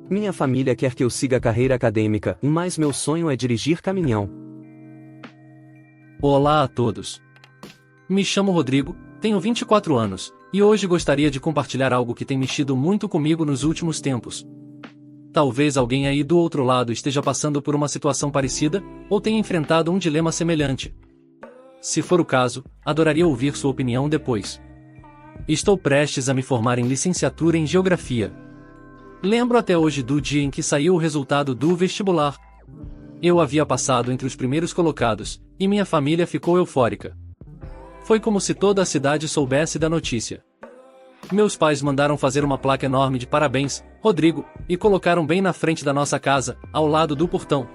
Minha família quer que eu siga a carreira acadêmica, mas meu sonho é dirigir caminhão. Olá a todos. Me chamo Rodrigo, tenho 24 anos, e hoje gostaria de compartilhar algo que tem mexido muito comigo nos últimos tempos. Talvez alguém aí do outro lado esteja passando por uma situação parecida, ou tenha enfrentado um dilema semelhante. Se for o caso, adoraria ouvir sua opinião depois. Estou prestes a me formar em licenciatura em Geografia. Lembro até hoje do dia em que saiu o resultado do vestibular. Eu havia passado entre os primeiros colocados, e minha família ficou eufórica. Foi como se toda a cidade soubesse da notícia. Meus pais mandaram fazer uma placa enorme de parabéns, Rodrigo, e colocaram bem na frente da nossa casa, ao lado do portão.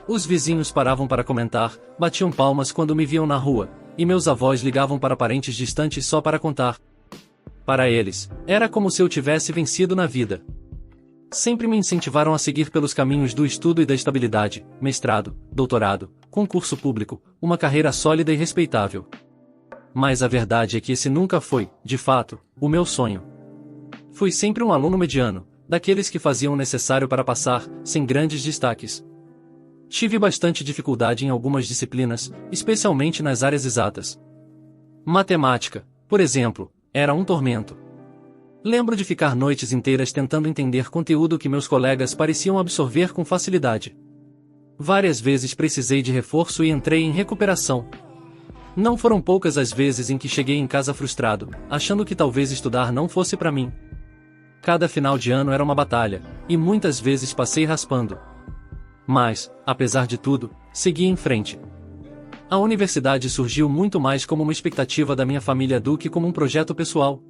Os vizinhos paravam para comentar, batiam palmas quando me viam na rua, e meus avós ligavam para parentes distantes só para contar. Para eles, era como se eu tivesse vencido na vida. Sempre me incentivaram a seguir pelos caminhos do estudo e da estabilidade, mestrado, doutorado, concurso público, uma carreira sólida e respeitável. Mas a verdade é que esse nunca foi, de fato, o meu sonho. Fui sempre um aluno mediano, daqueles que faziam o necessário para passar, sem grandes destaques. Tive bastante dificuldade em algumas disciplinas, especialmente nas áreas exatas. Matemática, por exemplo, era um tormento. Lembro de ficar noites inteiras tentando entender conteúdo que meus colegas pareciam absorver com facilidade. Várias vezes precisei de reforço e entrei em recuperação. Não foram poucas as vezes em que cheguei em casa frustrado, achando que talvez estudar não fosse para mim. Cada final de ano era uma batalha, e muitas vezes passei raspando. Mas, apesar de tudo, segui em frente. A universidade surgiu muito mais como uma expectativa da minha família do que como um projeto pessoal.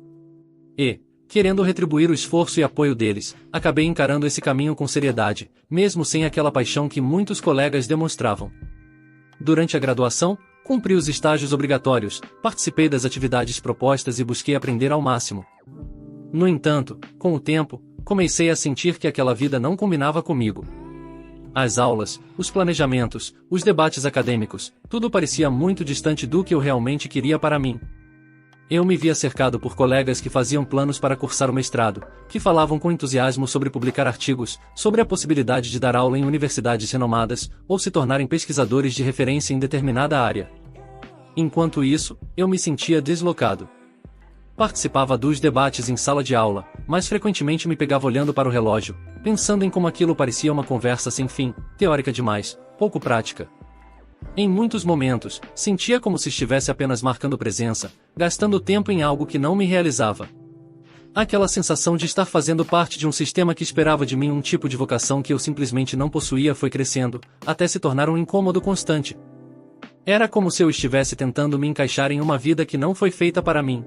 E, querendo retribuir o esforço e apoio deles, acabei encarando esse caminho com seriedade, mesmo sem aquela paixão que muitos colegas demonstravam. Durante a graduação, cumpri os estágios obrigatórios, participei das atividades propostas e busquei aprender ao máximo. No entanto, com o tempo, comecei a sentir que aquela vida não combinava comigo. As aulas, os planejamentos, os debates acadêmicos, tudo parecia muito distante do que eu realmente queria para mim. Eu me via cercado por colegas que faziam planos para cursar o mestrado, que falavam com entusiasmo sobre publicar artigos, sobre a possibilidade de dar aula em universidades renomadas, ou se tornarem pesquisadores de referência em determinada área. Enquanto isso, eu me sentia deslocado. Participava dos debates em sala de aula, mas frequentemente me pegava olhando para o relógio, pensando em como aquilo parecia uma conversa sem fim, teórica demais, pouco prática. Em muitos momentos, sentia como se estivesse apenas marcando presença, gastando tempo em algo que não me realizava. Aquela sensação de estar fazendo parte de um sistema que esperava de mim um tipo de vocação que eu simplesmente não possuía foi crescendo, até se tornar um incômodo constante. Era como se eu estivesse tentando me encaixar em uma vida que não foi feita para mim.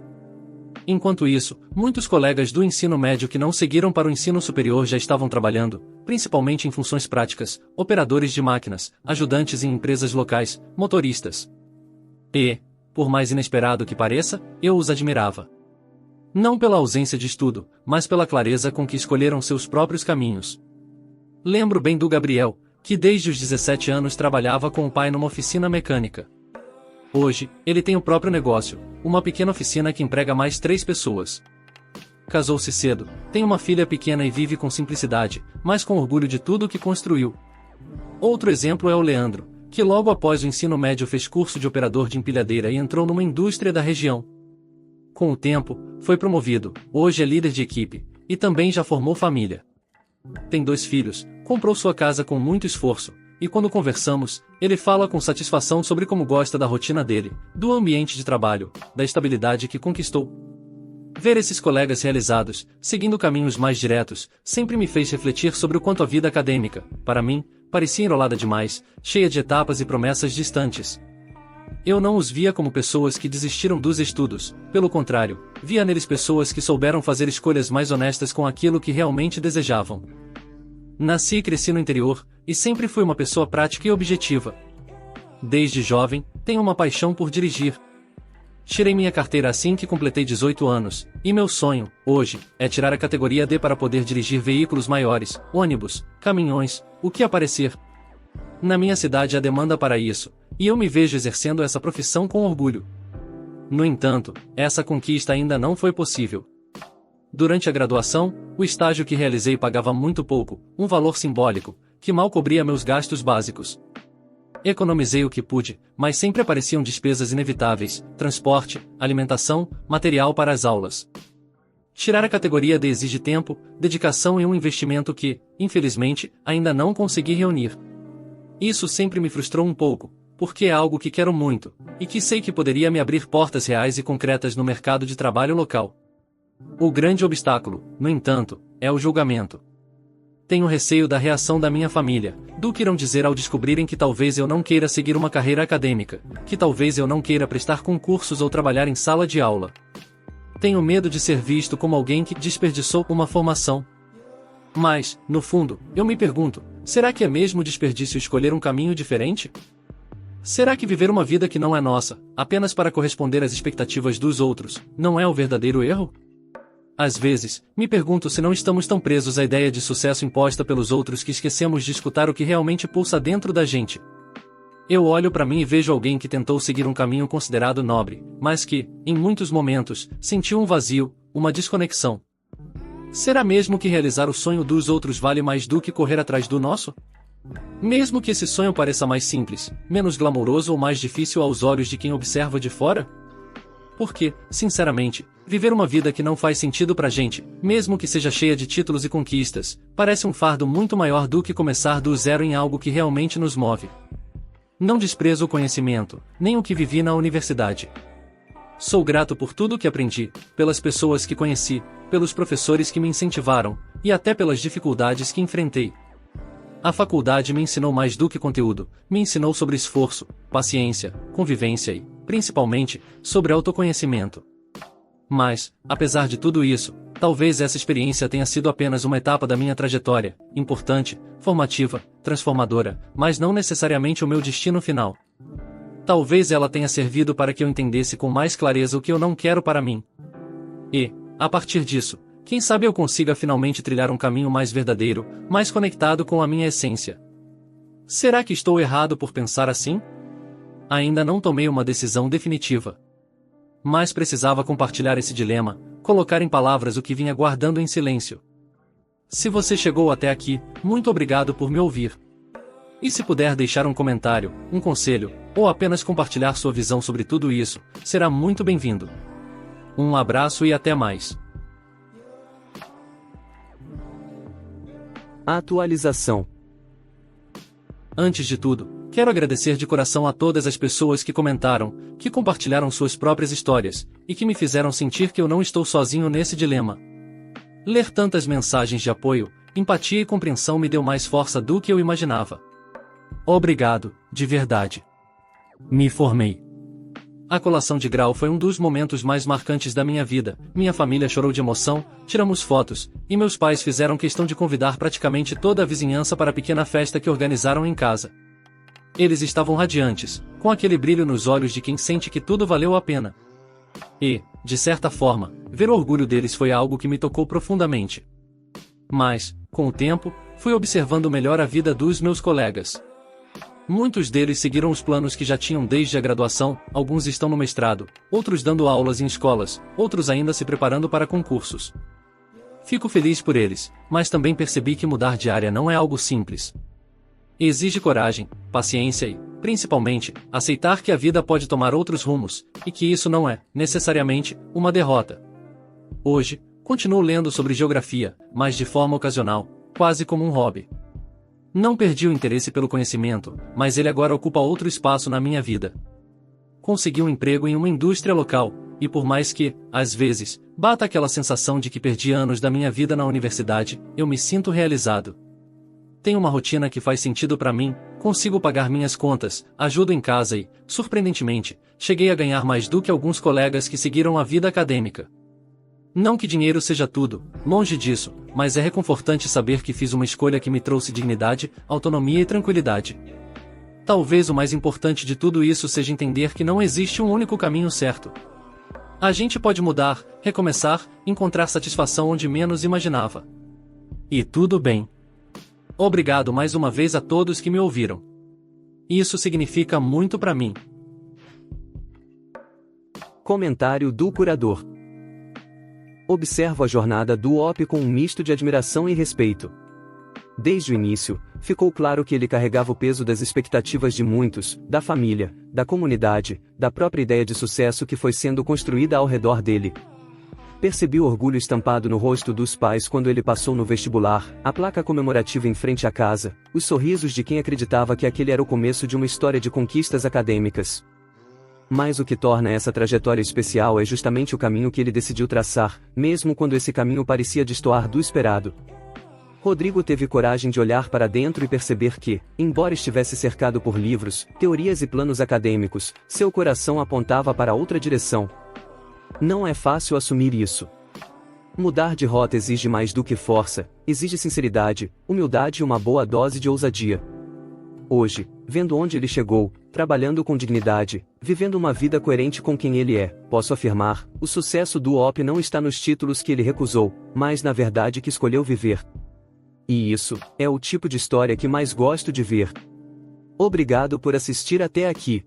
Enquanto isso, muitos colegas do ensino médio que não seguiram para o ensino superior já estavam trabalhando, principalmente em funções práticas, operadores de máquinas, ajudantes em empresas locais, motoristas. E, por mais inesperado que pareça, eu os admirava. Não pela ausência de estudo, mas pela clareza com que escolheram seus próprios caminhos. Lembro bem do Gabriel, que desde os 17 anos trabalhava com o pai numa oficina mecânica. Hoje, ele tem o próprio negócio, uma pequena oficina que emprega mais 3 pessoas. Casou-se cedo, tem uma filha pequena e vive com simplicidade, mas com orgulho de tudo o que construiu. Outro exemplo é o Leandro, que logo após o ensino médio fez curso de operador de empilhadeira e entrou numa indústria da região. Com o tempo, foi promovido, hoje é líder de equipe, e também já formou família. Tem 2 filhos, comprou sua casa com muito esforço, e quando conversamos, ele fala com satisfação sobre como gosta da rotina dele, do ambiente de trabalho, da estabilidade que conquistou. Ver esses colegas realizados, seguindo caminhos mais diretos, sempre me fez refletir sobre o quanto a vida acadêmica, para mim, parecia enrolada demais, cheia de etapas e promessas distantes. Eu não os via como pessoas que desistiram dos estudos, pelo contrário, via neles pessoas que souberam fazer escolhas mais honestas com aquilo que realmente desejavam. Nasci e cresci no interior, e sempre fui uma pessoa prática e objetiva. Desde jovem, tenho uma paixão por dirigir. Tirei minha carteira assim que completei 18 anos, e meu sonho, hoje, é tirar a categoria D para poder dirigir veículos maiores, ônibus, caminhões, o que aparecer. Na minha cidade há demanda para isso, e eu me vejo exercendo essa profissão com orgulho. No entanto, essa conquista ainda não foi possível. Durante a graduação, o estágio que realizei pagava muito pouco, um valor simbólico, que mal cobria meus gastos básicos. Economizei o que pude, mas sempre apareciam despesas inevitáveis: transporte, alimentação, material para as aulas. Tirar a categoria D exige tempo, dedicação e um investimento que, infelizmente, ainda não consegui reunir. Isso sempre me frustrou um pouco, porque é algo que quero muito, e que sei que poderia me abrir portas reais e concretas no mercado de trabalho local. O grande obstáculo, no entanto, é o julgamento. Tenho receio da reação da minha família, do que irão dizer ao descobrirem que talvez eu não queira seguir uma carreira acadêmica, que talvez eu não queira prestar concursos ou trabalhar em sala de aula. Tenho medo de ser visto como alguém que desperdiçou uma formação. Mas, no fundo, eu me pergunto, será que é mesmo desperdício escolher um caminho diferente? Será que viver uma vida que não é nossa, apenas para corresponder às expectativas dos outros, não é o verdadeiro erro? Às vezes, me pergunto se não estamos tão presos à ideia de sucesso imposta pelos outros que esquecemos de escutar o que realmente pulsa dentro da gente. Eu olho para mim e vejo alguém que tentou seguir um caminho considerado nobre, mas que, em muitos momentos, sentiu um vazio, uma desconexão. Será mesmo que realizar o sonho dos outros vale mais do que correr atrás do nosso? Mesmo que esse sonho pareça mais simples, menos glamouroso ou mais difícil aos olhos de quem observa de fora? Porque, sinceramente, viver uma vida que não faz sentido pra gente, mesmo que seja cheia de títulos e conquistas, parece um fardo muito maior do que começar do zero em algo que realmente nos move. Não desprezo o conhecimento, nem o que vivi na universidade. Sou grato por tudo que aprendi, pelas pessoas que conheci, pelos professores que me incentivaram, e até pelas dificuldades que enfrentei. A faculdade me ensinou mais do que conteúdo, me ensinou sobre esforço, paciência, convivência e, principalmente, sobre autoconhecimento. Mas, apesar de tudo isso, talvez essa experiência tenha sido apenas uma etapa da minha trajetória, importante, formativa, transformadora, mas não necessariamente o meu destino final. Talvez ela tenha servido para que eu entendesse com mais clareza o que eu não quero para mim. E, a partir disso, quem sabe eu consiga finalmente trilhar um caminho mais verdadeiro, mais conectado com a minha essência. Será que estou errado por pensar assim? Ainda não tomei uma decisão definitiva. Mas precisava compartilhar esse dilema, colocar em palavras o que vinha guardando em silêncio. Se você chegou até aqui, muito obrigado por me ouvir. E se puder deixar um comentário, um conselho, ou apenas compartilhar sua visão sobre tudo isso, será muito bem-vindo. Um abraço e até mais. Atualização. Antes de tudo, quero agradecer de coração a todas as pessoas que comentaram, que compartilharam suas próprias histórias, e que me fizeram sentir que eu não estou sozinho nesse dilema. Ler tantas mensagens de apoio, empatia e compreensão me deu mais força do que eu imaginava. Obrigado, de verdade. Me formei. A colação de grau foi um dos momentos mais marcantes da minha vida. Minha família chorou de emoção, tiramos fotos, e meus pais fizeram questão de convidar praticamente toda a vizinhança para a pequena festa que organizaram em casa. Eles estavam radiantes, com aquele brilho nos olhos de quem sente que tudo valeu a pena. E, de certa forma, ver o orgulho deles foi algo que me tocou profundamente. Mas, com o tempo, fui observando melhor a vida dos meus colegas. Muitos deles seguiram os planos que já tinham desde a graduação, alguns estão no mestrado, outros dando aulas em escolas, outros ainda se preparando para concursos. Fico feliz por eles, mas também percebi que mudar de área não é algo simples. Exige coragem, paciência e, principalmente, aceitar que a vida pode tomar outros rumos, e que isso não é, necessariamente, uma derrota. Hoje, continuo lendo sobre geografia, mas de forma ocasional, quase como um hobby. Não perdi o interesse pelo conhecimento, mas ele agora ocupa outro espaço na minha vida. Consegui um emprego em uma indústria local, e por mais que, às vezes, bata aquela sensação de que perdi anos da minha vida na universidade, eu me sinto realizado. Tenho uma rotina que faz sentido para mim, consigo pagar minhas contas, ajudo em casa e, surpreendentemente, cheguei a ganhar mais do que alguns colegas que seguiram a vida acadêmica. Não que dinheiro seja tudo, longe disso, mas é reconfortante saber que fiz uma escolha que me trouxe dignidade, autonomia e tranquilidade. Talvez o mais importante de tudo isso seja entender que não existe um único caminho certo. A gente pode mudar, recomeçar, encontrar satisfação onde menos imaginava. E tudo bem. Obrigado mais uma vez a todos que me ouviram. Isso significa muito para mim. Comentário do curador. Observo a jornada do UOP com um misto de admiração e respeito. Desde o início, ficou claro que ele carregava o peso das expectativas de muitos, da família, da comunidade, da própria ideia de sucesso que foi sendo construída ao redor dele. Percebi o orgulho estampado no rosto dos pais quando ele passou no vestibular, a placa comemorativa em frente à casa, os sorrisos de quem acreditava que aquele era o começo de uma história de conquistas acadêmicas. Mas o que torna essa trajetória especial é justamente o caminho que ele decidiu traçar, mesmo quando esse caminho parecia destoar do esperado. Rodrigo teve coragem de olhar para dentro e perceber que, embora estivesse cercado por livros, teorias e planos acadêmicos, seu coração apontava para outra direção. Não é fácil assumir isso. Mudar de rota exige mais do que força, exige sinceridade, humildade e uma boa dose de ousadia. Hoje, vendo onde ele chegou, trabalhando com dignidade, vivendo uma vida coerente com quem ele é, posso afirmar, o sucesso do UOP não está nos títulos que ele recusou, mas na verdade que escolheu viver. E isso, é o tipo de história que mais gosto de ver. Obrigado por assistir até aqui.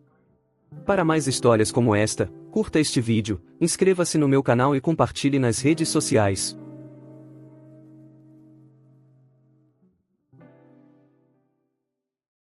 Para mais histórias como esta, curta este vídeo, inscreva-se no meu canal e compartilhe nas redes sociais.